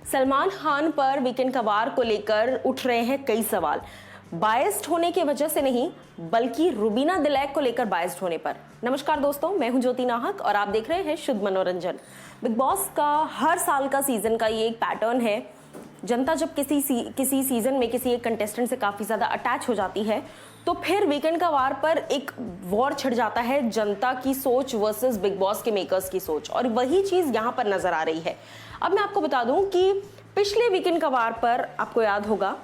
सलमान खान पर वीकेंड का वार को लेकर उठ रहे हैं कई सवाल, बायस्ड होने की वजह से नहीं बल्कि रुबीना दिलैक को लेकर बायस्ड होने पर। नमस्कार दोस्तों, मैं हूं ज्योति नाहक और आप देख रहे हैं शुद्ध मनोरंजन। बिग बॉस का हर साल का सीजन का ये एक पैटर्न है। जनता जब किसी सीजन में किसी एक कंटेस्टेंट से काफी ज्यादा अटैच हो जाती है तो फिर वीकेंड का वार पर एक वॉर छिड़ जाता है, जनता की सोच वर्सेस बिग बॉस के मेकर्स की सोच, और वही चीज यहां पर नजर आ रही है। अब मैं आपको बता दूं कि पिछले वीकेंड का वार पर आपको याद होगा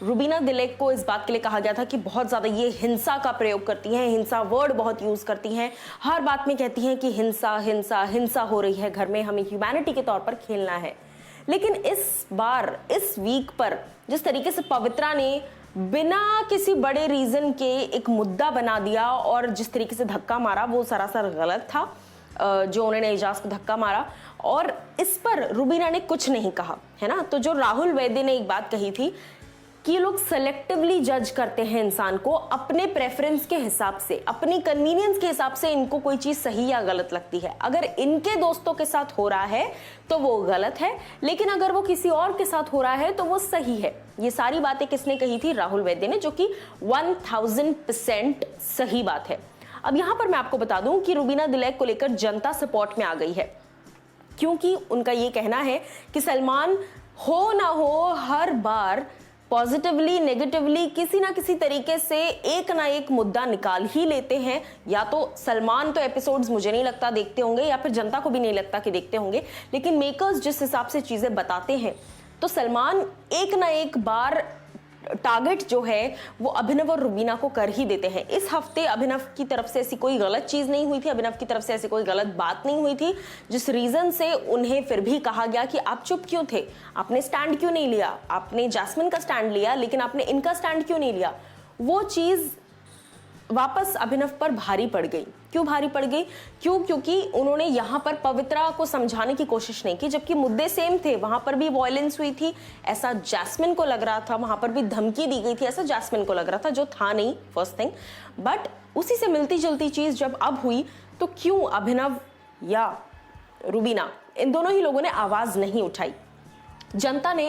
रुबीना दिलैक को इस बात के लिए कहा गया था कि बहुत ज्यादा ये हिंसा का प्रयोग करती हैं, हिंसा वर्ड बहुत यूज करती हैं, हर बात में कहती हैं कि हिंसा हिंसा हिंसा हो रही है घर में, हमें ह्यूमैनिटी के तौर पर खेलना है। लेकिन इस बार इस वीक पर जिस तरीके से पवित्रा ने बिना किसी बड़े रीजन के एक मुद्दा बना दिया और जिस तरीके से धक्का मारा वो सरासर गलत था, जो उन्होंने एजाज को धक्का मारा, और इस पर रुबीना ने कुछ नहीं कहा, है ना। तो जो राहुल वैद्य ने एक बात कही थी कि ये लोग सेलेक्टिवली जज करते हैं इंसान को अपने प्रेफरेंस के हिसाब से, अपनी कन्वीनियंस के हिसाब से इनको कोई चीज सही या गलत लगती है। अगर इनके दोस्तों के साथ हो रहा है तो वो गलत है, लेकिन अगर वो किसी और के साथ हो रहा है तो वो सही है। ये सारी बातें किसने कही थी? राहुल वैद्य ने, जो कि 1000% सही बात है। अब यहां पर मैं आपको बता दूं कि रुबीना दिलैक को लेकर जनता सपोर्ट में आ गई है, क्योंकि उनका ये कहना है कि सलमान हो ना हो हर बार पॉजिटिवली नेगेटिवली किसी ना किसी तरीके से एक ना एक मुद्दा निकाल ही लेते हैं। या तो सलमान तो एपिसोड्स मुझे नहीं लगता देखते होंगे, या फिर जनता को भी नहीं लगता कि देखते होंगे, लेकिन मेकर्स जिस हिसाब से चीजें बताते हैं तो सलमान एक ना एक बार टारगेट जो है वो अभिनव और रुबीना को कर ही देते हैं। इस हफ्ते अभिनव की तरफ से ऐसी कोई गलत चीज नहीं हुई थी, अभिनव की तरफ से ऐसी कोई गलत बात नहीं हुई थी जिस रीजन से उन्हें फिर भी कहा गया कि आप चुप क्यों थे, आपने स्टैंड क्यों नहीं लिया, आपने जैस्मिन का स्टैंड लिया लेकिन आपने इनका स्टैंड क्यों नहीं लिया। वो चीज वापस अभिनव पर भारी पड़ गई। क्यों भारी पड़ गई? क्योंकि उन्होंने यहां पर पवित्रा को समझाने की कोशिश नहीं की, जबकि मुद्दे सेम थे। वहां पर भी वायलेंस हुई थी, ऐसा जैस्मिन को लग रहा था, वहां पर भी धमकी दी गई थी, ऐसा जैस्मिन को लग रहा था, जो था नहीं फर्स्ट थिंग। बट उसी से मिलती जुलती चीज जब अब हुई तो क्यों अभिनव या रुबीना, इन दोनों ही लोगों ने आवाज नहीं उठाई। जनता ने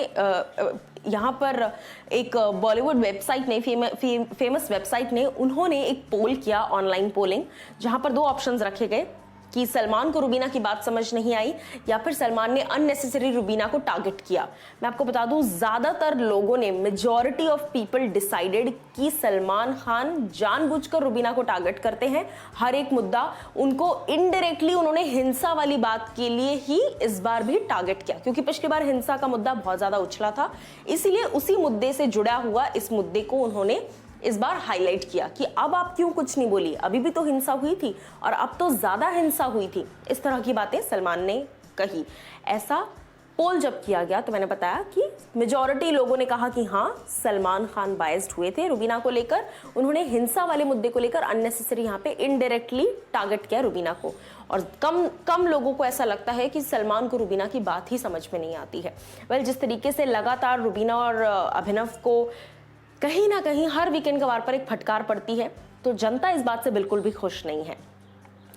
यहाँ पर एक बॉलीवुड वेबसाइट ने, फेमस वेबसाइट ने, उन्होंने एक पोल किया, ऑनलाइन पोलिंग, जहां पर दो ऑप्शंस रखे गए कि सलमान को रुबीना की बात समझ नहीं आई या फिर सलमान ने अननेसेसरी रुबीना को टारगेट किया। मैं आपको बता दूं, ज्यादातर लोगों ने, मेजॉरिटी ऑफ पीपल डिसाइडेड कि सलमान खान जानबूझकर रुबीना को टारगेट करते हैं। हर एक मुद्दा उनको इनडायरेक्टली उन्होंने हिंसा वाली बात के लिए ही इस बार भी टारगेट किया, क्योंकि पिछली बार हिंसा का मुद्दा बहुत ज्यादा उछला था, इसीलिए उसी मुद्दे से जुड़ा हुआ इस मुद्दे को उन्होंने इस बार हाईलाइट किया कि अब आप क्यों कुछ नहीं बोली, अभी भी तो हिंसा हुई थी और अब तो ज्यादा हिंसा हुई थी। इस तरह की बातें सलमान ने कही। ऐसा पोल जब किया गया तो मैंने बताया कि मेजॉरिटी लोगों ने कहा कि हाँ, सलमान खान बायस्ड हुए थे रुबीना को लेकर, उन्होंने हिंसा वाले मुद्दे को लेकर अननेसेसरी यहाँ पे इनडायरेक्टली टारगेट किया रुबीना को, और कम लोगों को ऐसा लगता है कि सलमान को रुबीना की बात ही समझ में नहीं आती है। वेल, जिस तरीके से लगातार रुबीना और अभिनव को कहीं ना कहीं हर वीकेंड का वार पर एक फटकार पड़ती है, तो जनता इस बात से बिल्कुल भी खुश नहीं है।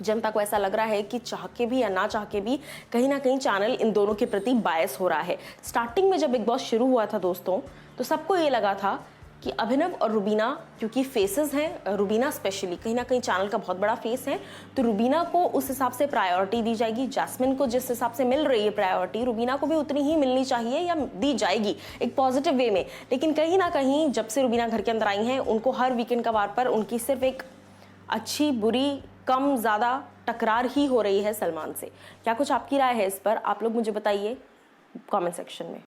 जनता को ऐसा लग रहा है कि चाह के भी या ना चाह के भी कहीं ना कहीं चैनल इन दोनों के प्रति बायस हो रहा है। स्टार्टिंग में जब बिग बॉस शुरू हुआ था दोस्तों, तो सबको ये लगा था कि अभिनव और रुबीना क्योंकि फेसेस हैं, रुबीना स्पेशली कहीं ना कहीं चैनल का बहुत बड़ा फेस है, तो रुबीना को उस हिसाब से प्रायोरिटी दी जाएगी। जैस्मिन को जिस हिसाब से मिल रही है प्रायोरिटी, रुबीना को भी उतनी ही मिलनी चाहिए या दी जाएगी एक पॉजिटिव वे में। लेकिन कहीं ना कहीं जब से रुबीना घर के अंदर आई हैं, उनको हर वीकेंड का वार पर उनकी सिर्फ एक अच्छी बुरी कम ज़्यादा टकरार ही हो रही है सलमान से। क्या कुछ आपकी राय है इस पर? आप लोग मुझे बताइए कॉमेंट सेक्शन में।